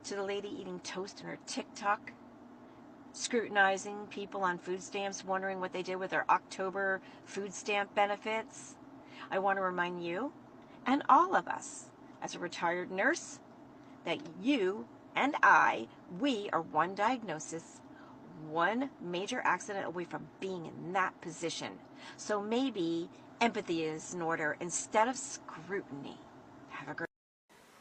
To the lady eating toast in her TikTok, scrutinizing people on food stamps, wondering what they did with their October food stamp benefits, I want to remind you, and all of us, as a retired nurse, that you and we are one diagnosis, one major accident away from being in that position. So maybe empathy is in order instead of scrutiny. Have a great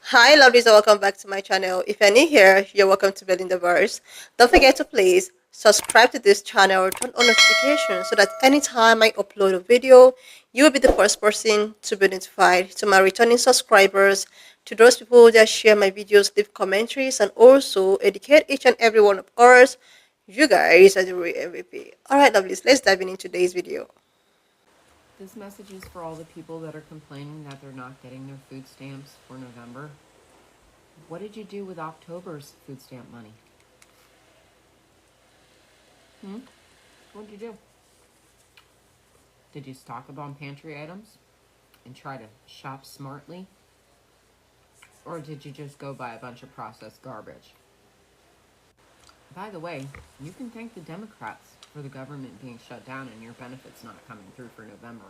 Hi lovelies and welcome back to my channel. If you're new here, you're welcome to Building the Verse. Don't forget to please subscribe to this channel, turn on notifications so that anytime I upload a video, you will be the first person to be notified. To my returning subscribers, to those people that share my videos, leave commentaries, and also educate each and every one of us, you guys are the real MVP. Alright lovelies, let's dive into today's video. This message is for all the people that are complaining that they're not getting their food stamps for November. What did you do with October's food stamp money? What did you do? Did you stock up on pantry items and try to shop smartly? Or did you just go buy a bunch of processed garbage? By the way, you can thank the Democrats for the government being shut down and your benefits not coming through for November.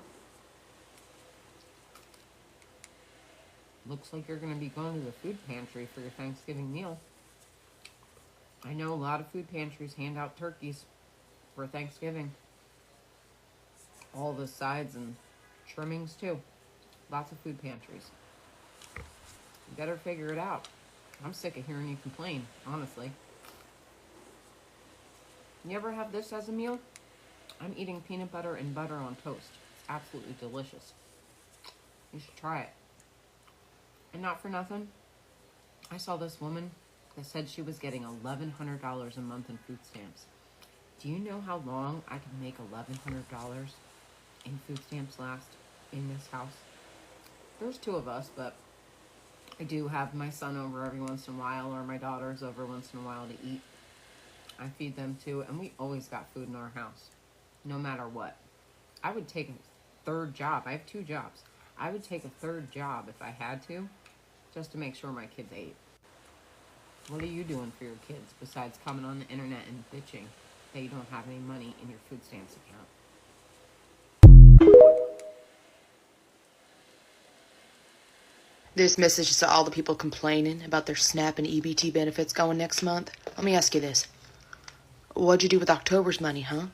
Looks like you're going to be going to the food pantry for your Thanksgiving meal. I know a lot of food pantries hand out turkeys for Thanksgiving. All the sides and trimmings too. Lots of food pantries. You better figure it out. I'm sick of hearing you complain, honestly. You ever have this as a meal? I'm eating peanut butter and butter on toast. It's absolutely delicious. You should try it. And not for nothing, I saw this woman that said she was getting $1,100 a month in food stamps. Do you know how long I can make $1,100 in food stamps last in this house? There's two of us, but I do have my son over every once in a while, or my daughters over once in a while to eat. I feed them too, and we always got food in our house, no matter what. I would take a third job. I have two jobs. I would take a third job if I had to, just to make sure my kids ate. What are you doing for your kids besides coming on the internet and bitching that you don't have any money in your food stamps account? This message is to all the people complaining about their SNAP and EBT benefits going next month. Let me ask you this. What'd you do with October's money, huh?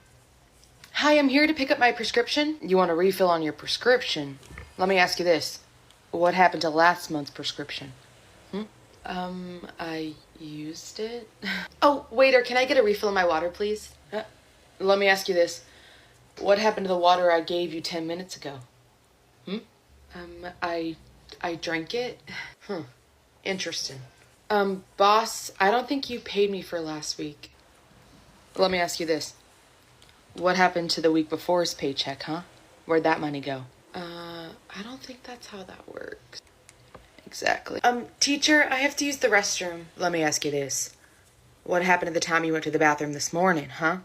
Hi, I'm here to pick up my prescription. You want a refill on your prescription? Let me ask you this. What happened to last month's prescription? I used it. Oh, waiter, can I get a refill on my water, please? Let me ask you this. What happened to the water I gave you 10 minutes ago? I drank it. Interesting. Boss, I don't think you paid me for last week. Let me ask you this. What happened to the week before's paycheck, huh? Where'd that money go? I don't think that's how that works. Exactly. Teacher, I have to use the restroom. Let me ask you this. What happened at the time you went to the bathroom this morning, huh?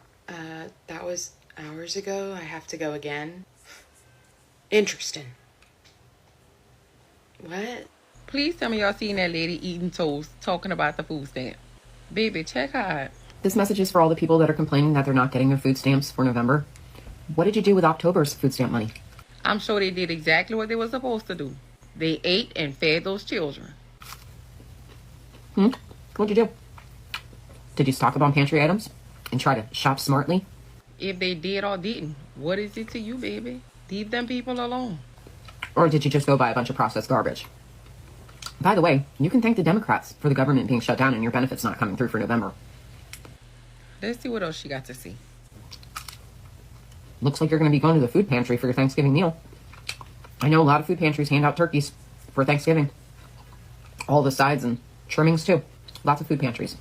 That was hours ago. I have to go again. Interesting. What? Please tell me y'all seen that lady eating toast, talking about the food stamp. Baby, check her out. This message is for all the people that are complaining that they're not getting their food stamps for November. What did you do with October's food stamp money? I'm sure they did exactly what they were supposed to do. They ate and fed those children. What'd you do? Did you stock up on pantry items and try to shop smartly? If they did or didn't, what is it to you, baby? Leave them people alone. Or did you just go buy a bunch of processed garbage? By the way, you can thank the Democrats for the government being shut down and your benefits not coming through for November. Let's see what else she got to see. Looks like you're going to be going to the food pantry for your Thanksgiving meal. I know a lot of food pantries hand out turkeys for Thanksgiving. All the sides and trimmings too. Lots of food pantries.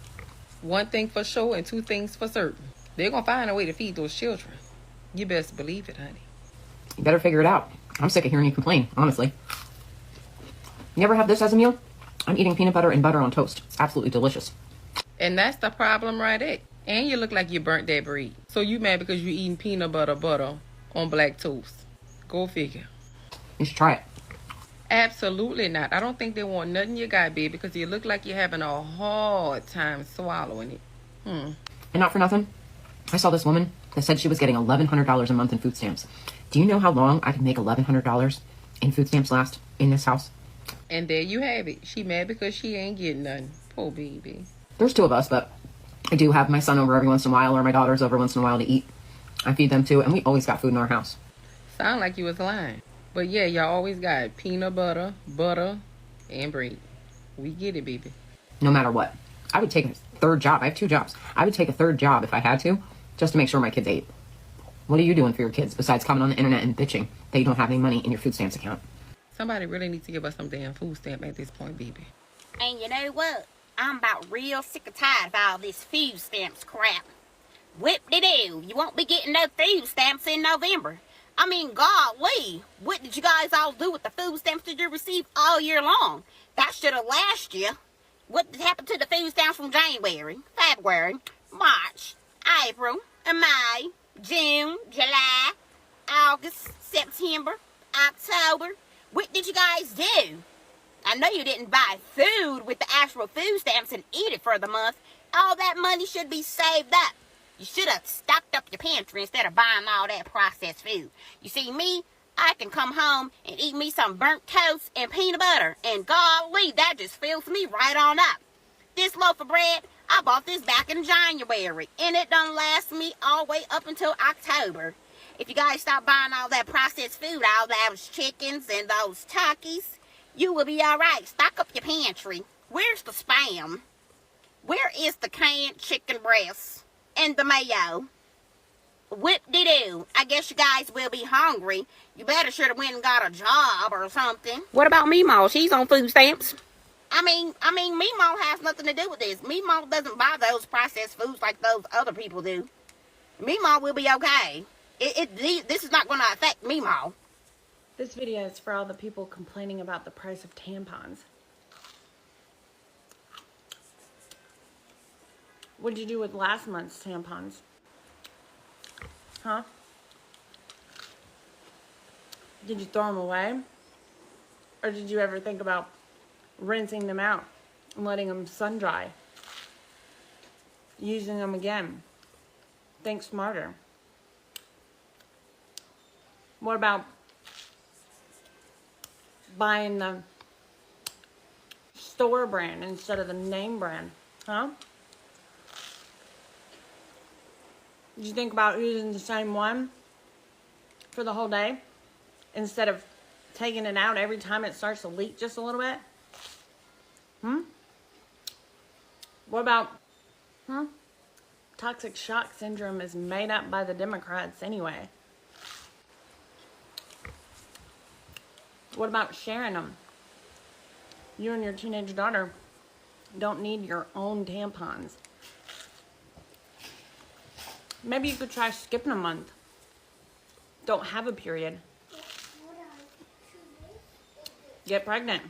One thing for sure and two things for certain. They're going to find a way to feed those children. You best believe it, honey. You better figure it out. I'm sick of hearing you complain, honestly. You ever have this as a meal? I'm eating peanut butter and butter on toast. It's absolutely delicious. And that's the problem right there. And you look like you burnt that bread. So you mad because you eating peanut butter on black toast. Go figure. You should try it. Absolutely not. I don't think they want nothing you got, baby, because you look like you're having a hard time swallowing it. And not for nothing, I saw this woman that said she was getting $1,100 a month in food stamps. Do you know how long I can make $1,100 in food stamps last in this house? And there you have it. She mad because she ain't getting nothing. Poor baby. There's two of us, but I do have my son over every once in a while, or my daughters over once in a while to eat. I feed them too, and we always got food in our house. Sound like you was lying. But yeah, y'all always got peanut butter, and bread. We get it, baby. No matter what. I would take a third job. I have 2 jobs. I would take a third job if I had to, just to make sure my kids ate. What are you doing for your kids besides coming on the internet and bitching that you don't have any money in your food stamps account? Somebody really needs to give us some damn food stamp at this point, baby. And you know what? I'm about real sick and tired of all this food stamps crap. Whip-de-doo, you won't be getting no food stamps in November. I mean, golly, what did you guys all do with the food stamps that you received all year long? That should have last you. What happened to the food stamps from January, February, March, April, May, June, July, August, September, October? What did you guys do? I know you didn't buy food with the actual food stamps and eat it for the month. All that money should be saved up. You should have stocked up your pantry instead of buying all that processed food. You see, me, I can come home and eat me some burnt toast and peanut butter. And golly, that just fills me right on up. This loaf of bread, I bought this back in January. And it done last me all the way up until October. If you guys stop buying all that processed food, all those chickens and those turkeys, you will be all right. Stock up your pantry. Where's the Spam? Where is the canned chicken breasts and the mayo? Whip-de-doo. I guess you guys will be hungry. You better should have went and got a job or something. What about Meemaw? She's on food stamps. I mean, Meemaw has nothing to do with this. Meemaw doesn't buy those processed foods like those other people do. Meemaw will be okay. This is not going to affect Meemaw. This video is for all the people complaining about the price of tampons. What'd you do with last month's tampons? Huh? Did you throw them away? Or did you ever think about rinsing them out and letting them sun dry? Using them again? Think smarter. What about buying the store brand instead of the name brand? Huh? Did you think about using the same one for the whole day instead of taking it out every time it starts to leak just a little bit? What about, toxic shock syndrome is made up by the Democrats anyway. What about sharing them? You and your teenage daughter don't need your own tampons. Maybe you could try skipping a month. Don't have a period. Get pregnant.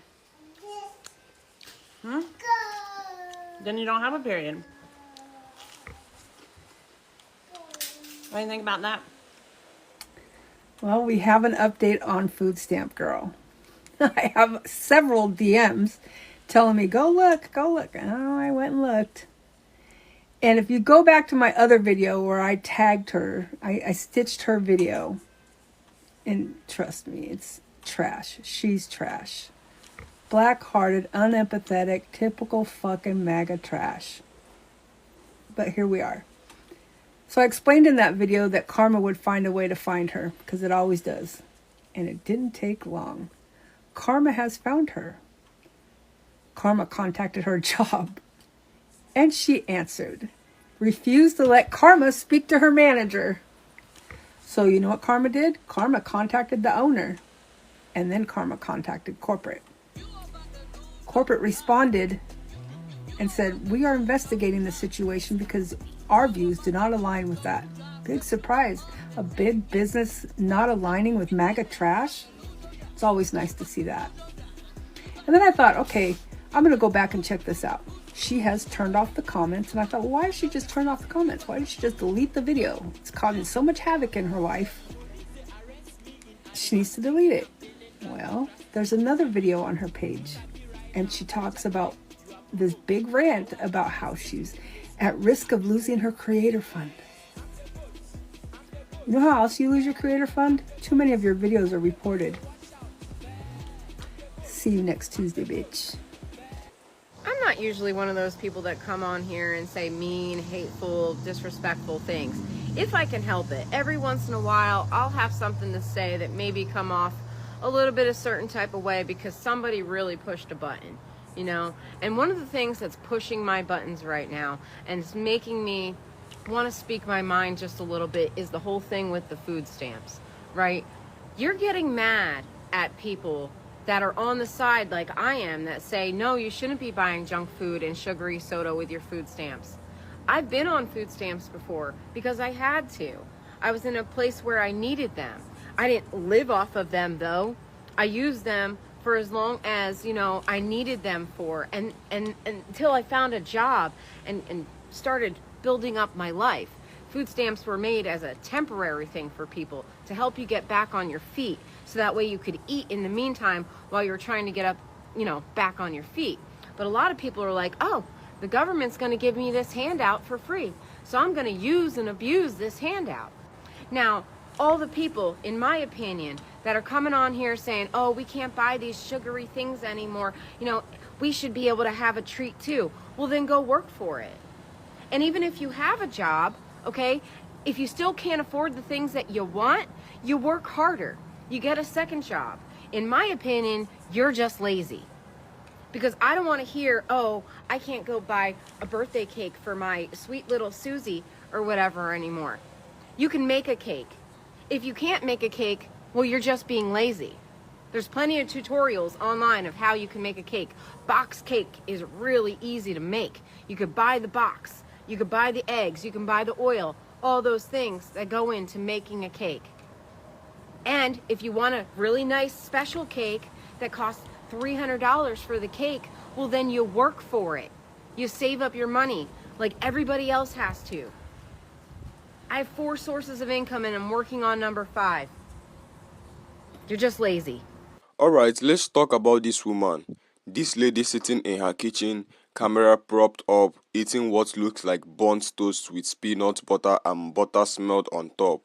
Then you don't have a period. What do you think about that? Well, we have an update on Food Stamp Girl. I have several DMs telling me, go look. Oh, I went and looked. And if you go back to my other video where I tagged her, I stitched her video. And trust me, it's trash. She's trash. Black-hearted, unempathetic, typical fucking MAGA trash. But here we are. So I explained in that video that karma would find a way to find her, because it always does. And it didn't take long. Karma has found her. Karma contacted her job. And she answered. Refused to let Karma speak to her manager. So you know what Karma did? Karma contacted the owner. And then Karma contacted corporate. Corporate responded and said, we are investigating the situation because our views do not align with that. Big surprise. A big business not aligning with MAGA trash? It's always nice to see that. And then I thought, okay, I'm going to go back and check this out. She has turned off the comments. And I thought, well, why did she just turn off the comments? Why did she just delete the video? It's causing so much havoc in her life. She needs to delete it. Well, there's another video on her page, and she talks about this big rant about how she's at risk of losing her creator fund. You know how else you lose your creator fund? Too many of your videos are reported. See you next Tuesday, bitch. I'm not usually one of those people that come on here and say mean, hateful, disrespectful things. If I can help it, every once in a while, I'll have something to say that maybe come off a little bit a certain type of way because somebody really pushed a button, you know? And one of the things that's pushing my buttons right now and it's making me want to speak my mind just a little bit is the whole thing with the food stamps, right? You're getting mad at people that are on the side like I am that say, no, you shouldn't be buying junk food and sugary soda with your food stamps. I've been on food stamps before because I had to. I was in a place where I needed them. I didn't live off of them though. I used them for as long as, you know, I needed them for and until I found a job and started building up my life. Food stamps were made as a temporary thing for people to help you get back on your feet so that way you could eat in the meantime while you're trying to get up, you know, back on your feet. But a lot of people are like, oh, the government's going to give me this handout for free, so I'm going to use and abuse this handout. Now, all the people, in my opinion, that are coming on here saying, oh, we can't buy these sugary things anymore, you know, we should be able to have a treat too. Well, then go work for it. And even if you have a job, okay, if you still can't afford the things that you want, you work harder. You get a second job. In my opinion, you're just lazy. Because I don't want to hear, oh, I can't go buy a birthday cake for my sweet little Susie or whatever anymore. You can make a cake. If you can't make a cake, well, you're just being lazy. There's plenty of tutorials online of how you can make a cake. Box cake is really easy to make. You could buy the box. You could buy the eggs. You can buy the oil. All those things that go into making a cake. And if you want a really nice special cake that costs $300 for the cake, well, then you work for it. You save up your money like everybody else has to. I have 4 sources of income and I'm working on number 5. You're just lazy. Alright, let's talk about this woman. This lady sitting in her kitchen, camera propped up, eating what looks like burnt toast with peanut butter and butter smelled on top.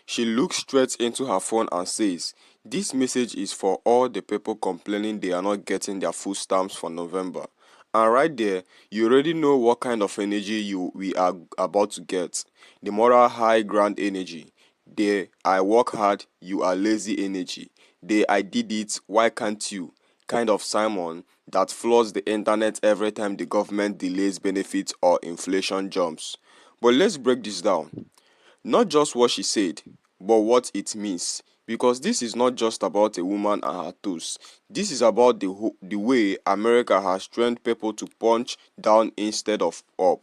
She looks straight into her phone and says, this message is for all the people complaining they are not getting their food stamps for November. And right there, you already know what kind of energy we are about to get. The moral high ground energy. The I work hard, you are lazy energy. The I did it, why can't you? Kind of Simon that floods the internet every time the government delays benefits or inflation jumps. But let's break this down. Not just what she said, but what it means. Because this is not just about a woman and her toes. This is about the way America has trained people to punch down instead of up.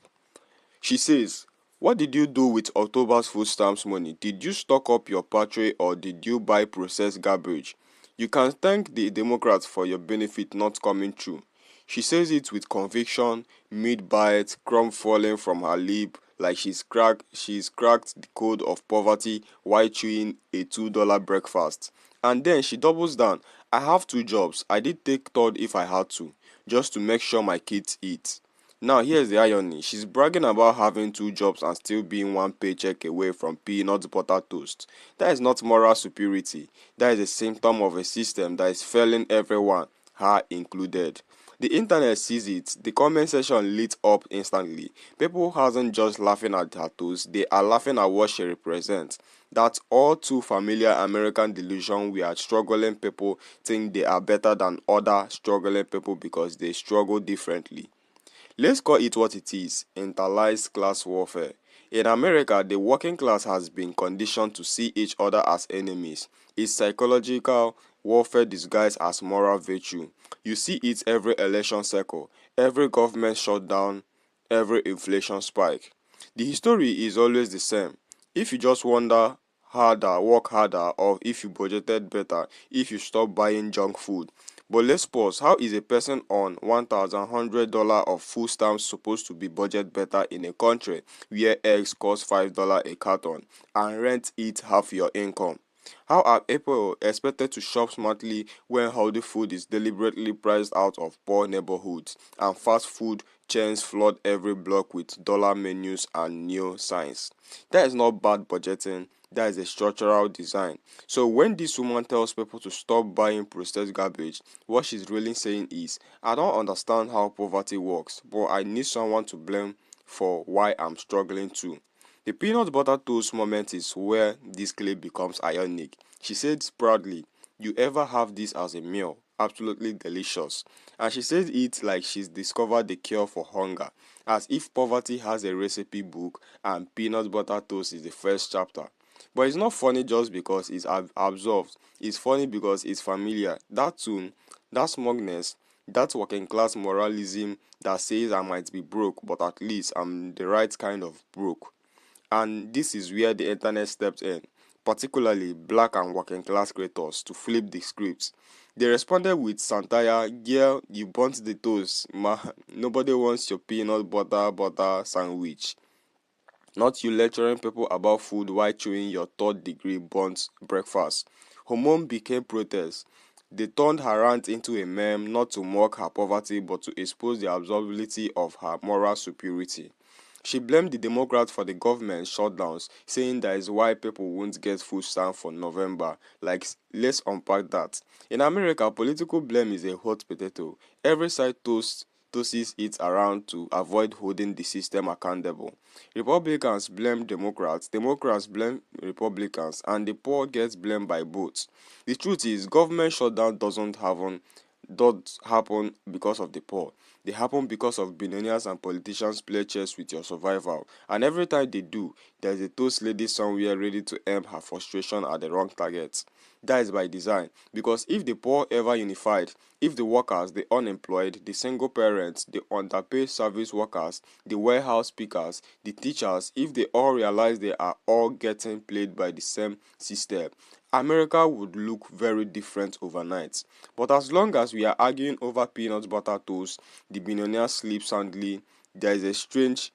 She says, what did you do with October's food stamps money? Did you stock up your pantry or did you buy processed garbage? You can thank the Democrats for your benefit not coming true. She says it with conviction, mid-bite, crumb falling from her lip, like she's cracked the code of poverty while chewing a $2 breakfast. And then she doubles down. I have 2 jobs. I did take third if I had to, just to make sure my kids eat. Now here's the irony. She's bragging about having 2 jobs and still being 1 paycheck away from peanut butter toast. That is not moral superiority. That is a symptom of a system that is failing everyone, her included. The internet sees it. The comment section lit up instantly. People aren't just laughing at her toast, they are laughing at what she represents. That all too familiar American delusion where struggling people think they are better than other struggling people because they struggle differently. Let's call it what it is, internalized class warfare. In America, the working class has been conditioned to see each other as enemies. It's psychological warfare disguised as moral virtue. You see it every election cycle, every government shutdown, every inflation spike. The history is always the same. If you just work harder, or if you budgeted better, if you stop buying junk food. But let's pause. How is a person on $1,100 of food stamps supposed to be budget better in a country where eggs cost $5 a carton and rent eat half your income? How are people expected to shop smartly when healthy food is deliberately priced out of poor neighborhoods and fast food chains flood every block with dollar menus and neon signs? That is not bad budgeting, that is a structural design. So when this woman tells people to stop buying processed garbage, what she's really saying is, I don't understand how poverty works, but I need someone to blame for why I'm struggling too. The peanut butter toast moment is where this clip becomes ironic. She said proudly, "You ever have this as a meal? Absolutely delicious." And she says it like she's discovered the cure for hunger, as if poverty has a recipe book and peanut butter toast is the first chapter. But it's not funny just because it's absorbed. It's funny because it's familiar. That tune, that smugness, that working class moralism that says I might be broke, but at least I'm the right kind of broke. And this is where the internet stepped in, particularly black and working class creators, to flip the scripts. They responded with satire, "Girl, you burnt the toast, ma. Nobody wants your peanut butter sandwich." Not you lecturing people about food while chewing your third degree burnt breakfast. Hormone became protest. They turned her rant into a meme, not to mock her poverty but to expose the absurdity of her moral superiority. She blamed the Democrats for the government shutdowns, saying that is why people won't get food stamps for November. Like, let's unpack that. In America, political blame is a hot potato. Every side tosses it around to avoid holding the system accountable. Republicans blame Democrats blame Republicans, and the poor gets blamed by both. The truth is, government shutdown don't happen because of the poor. They happen because of billionaires and politicians play chess with your survival. And every time they do, there's a toast lady somewhere ready to aim her frustration at the wrong target. That is by design. Because if the poor ever unified, if the workers, the unemployed, the single parents, the underpaid service workers, the warehouse pickers, the teachers, if they all realize they are all getting played by the same system, America would look very different overnight. But as long as we are arguing over peanut butter toast, the billionaire sleep soundly, there is a strange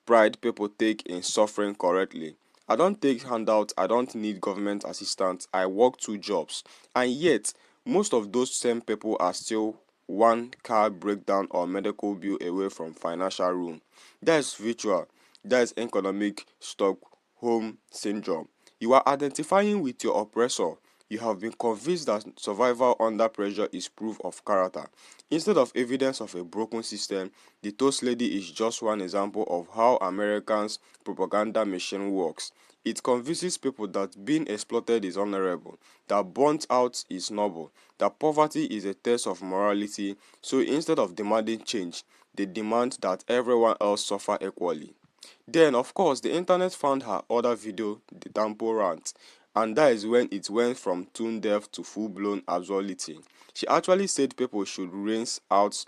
pride people take in suffering correctly. I don't take handouts, I don't need government assistance, I work two jobs. And yet, most of those same people are still one car breakdown or medical bill away from financial ruin. That is virtual, that is economic Stockholm syndrome. You are identifying with your oppressor. You have been convinced that survival under pressure is proof of character. Instead of evidence of a broken system, the Toast Lady is just one example of how Americans' propaganda machine works. It convinces people that being exploited is honorable, that burnt out is noble, that poverty is a test of morality, so instead of demanding change, they demand that everyone else suffer equally. Then, of course, the internet found her other video, the Tampo rant, and that is when it went from tone deaf to full-blown absurdity. She actually said people should rinse out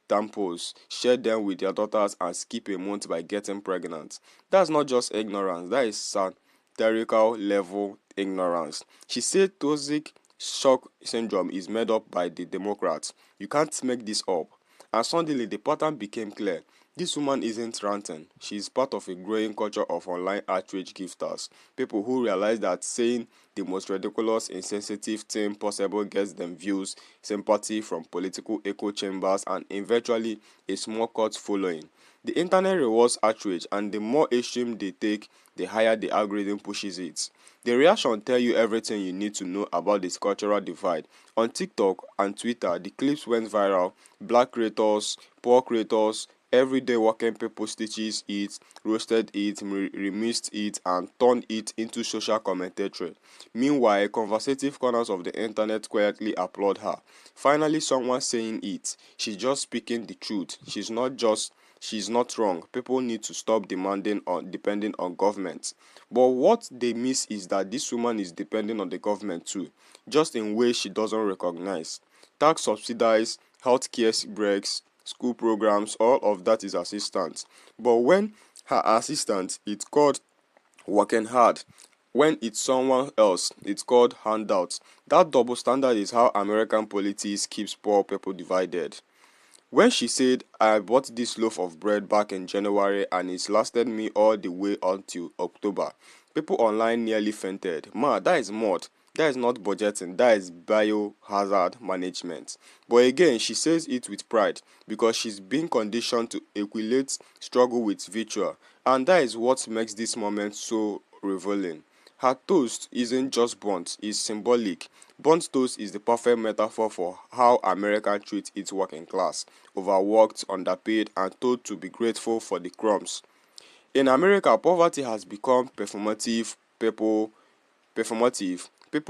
tampons, share them with their daughters, and skip a month by getting pregnant. That's not just ignorance, that is satirical level ignorance. She said toxic shock syndrome is made up by the Democrats. You can't make this up. And suddenly the pattern became clear. This woman isn't ranting. She is part of a growing culture of online outrage gifters. People who realize that saying the most ridiculous, insensitive thing possible gets them views, sympathy from political echo chambers, and eventually a small cult following. The internet rewards outrage, and the more extreme they take, the higher the algorithm pushes it. The reaction tell you everything you need to know about this cultural divide. On TikTok and Twitter, the clips went viral. Black creators, poor creators, everyday working people stitches it, roasted it, remixed it, and turned it into social commentary. Meanwhile, conversative corners of the internet quietly applaud her. Finally, someone saying it. She's just speaking the truth. She's not wrong. People need to stop depending on government. But what they miss is that this woman is depending on the government too, just in ways she doesn't recognize. Tax subsidies, healthcare breaks, school programs, all of that is assistance. But when her assistant, it's called working hard. When it's someone else, it's called handouts. That double standard is how American politics keeps poor people divided. When she said, I bought this loaf of bread back in January and it's lasted me all the way until October, people online nearly fainted. Ma, that is mud. That is not budgeting, that is biohazard management. But again, she says it with pride because she's been conditioned to equate struggle with virtue, and that is what makes this moment so revealing. Her toast isn't just burnt, it's symbolic. Burnt toast is the perfect metaphor for how America treats its working class, overworked, underpaid, and told to be grateful for the crumbs. In America, poverty has become performative. People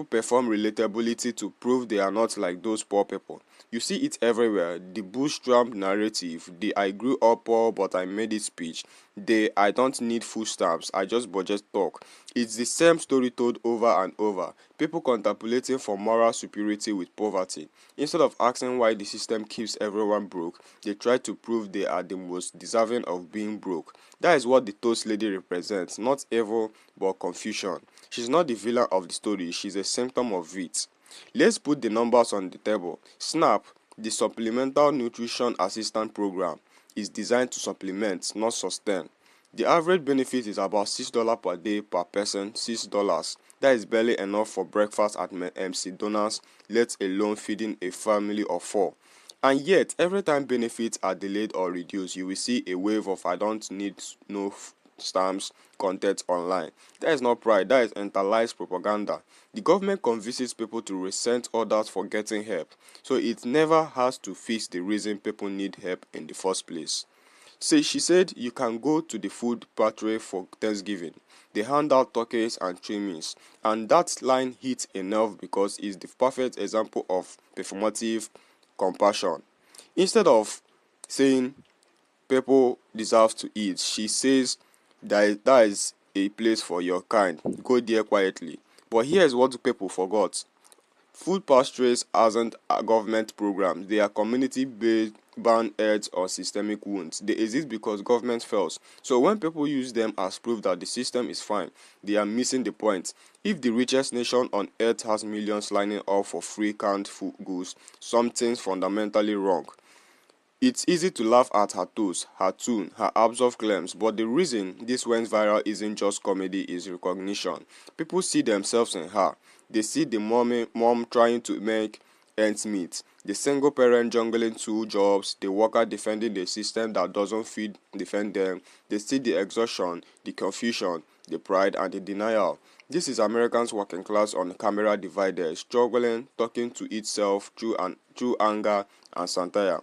perform relatability to prove they are not like those poor people. You see it everywhere. The bootstrap narrative, the I grew up poor but I made it speech, the I don't need food stamps, I just budget talk. It's the same story told over and over. People contemplating for moral superiority with poverty. Instead of asking why the system keeps everyone broke, they try to prove they are the most deserving of being broke. That is what the Toast Lady represents, not evil but confusion. She's not the villain of the story, she's a symptom of it. Let's put the numbers on the table. SNAP, the Supplemental Nutrition Assistance Program, is designed to supplement, not sustain. The average benefit is about $6 per day per person, $6. That is barely enough for breakfast at MC Donald's, let alone feeding a family of 4. And yet, every time benefits are delayed or reduced, you will see a wave of I don't need no stamps content online. That is not pride, that is internalized propaganda. The government convinces people to resent others for getting help, so it never has to fix the reason people need help in the first place. She said you can go to the food pantry for Thanksgiving. They hand out turkeys and trimmings, and that line hits a nerve because it's the perfect example of performative compassion. Instead of saying people deserve to eat, she says that is a place for your kind. Go there quietly. But here's what people forgot. Food pastries aren't a government program. They are community-based band aids or systemic wounds. They exist because government fails. So when people use them as proof that the system is fine, they are missing the point. If the richest nation on earth has millions lining up for free canned food goods, something's fundamentally wrong. It's easy to laugh at her toast, her tune, her absurd claims, but the reason this went viral isn't just comedy, it's recognition. People see themselves in her. They see the mom trying to make ends meet, the single parent juggling 2 jobs, the worker defending the system that doesn't defend them. They see the exhaustion, the confusion, the pride, and the denial. This is Americans working class on camera divided, struggling, talking to itself through anger and satire.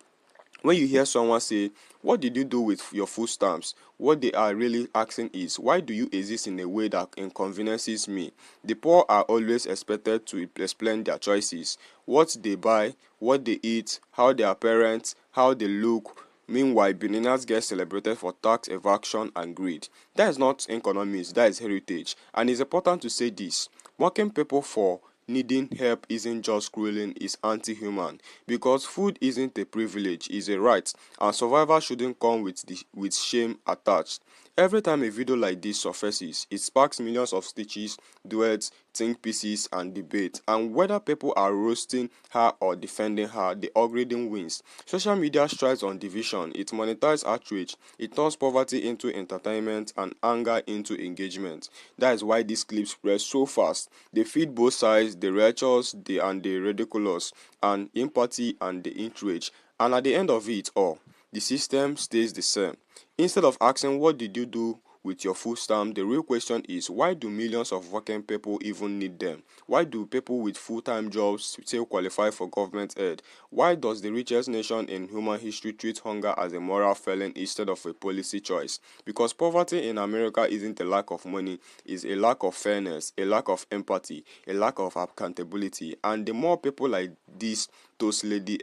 When you hear someone say, what did you do with your food stamps? What they are really asking is, why do you exist in a way that inconveniences me? The poor are always expected to explain their choices, what they buy, what they eat, how their parents, how they look. Meanwhile, billionaires get celebrated for tax evasion and greed. That is not economics, that is heritage. And it's important to say this. Working people for needing help isn't just crueling, it's anti-human. Because food isn't a privilege, it's a right, and survival shouldn't come with shame attached. Every time a video like this surfaces, it sparks millions of stitches, duets, think pieces, and debate. And whether people are roasting her or defending her, the algorithm wins. Social media strives on division, it monetizes outrage, it turns poverty into entertainment and anger into engagement. That is why these clips spread so fast. They feed both sides, the righteous and the ridiculous, and empathy and the outrage. And at the end of it all, the system stays the same. Instead of asking what did you do with your food stamp, the real question is, why do millions of working people even need them? Why do people with full-time jobs still qualify for government aid? Why does the richest nation in human history treat hunger as a moral failing instead of a policy choice? Because poverty in America isn't a lack of money, it's a lack of fairness, a lack of empathy, a lack of accountability. And the more people like this Toast Lady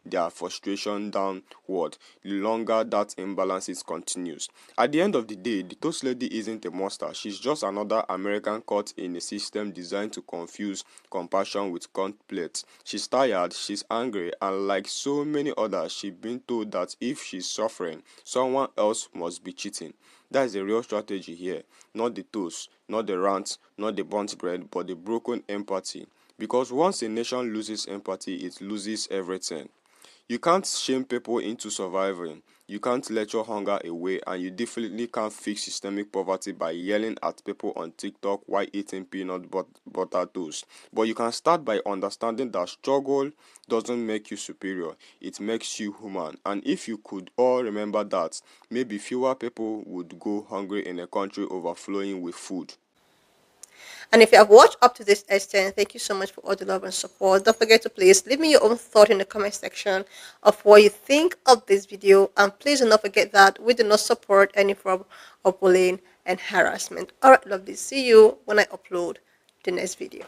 their frustration downward, the longer that imbalance continues. At the end of the day, the Toast Lady isn't a monster. She's just another American caught in a system designed to confuse compassion with conflict. She's tired, she's angry, and like so many others, she's been told that if she's suffering, someone else must be cheating. That is the real strategy here. Not the toast, not the rant, not the burnt bread, but the broken empathy. Because once a nation loses empathy, it loses everything. You can't shame people into surviving. You can't let your hunger away, and you definitely can't fix systemic poverty by yelling at people on TikTok while eating peanut butter toast. But you can start by understanding that struggle doesn't make you superior, it makes you human. And if you could all remember that, maybe fewer people would go hungry in a country overflowing with food. And if you have watched up to this extent, thank you so much for all the love and support. Don't forget to please leave me your own thought in the comment section of what you think of this video. And please do not forget that we do not support any form of bullying and harassment. Alright, lovely. See you when I upload the next video.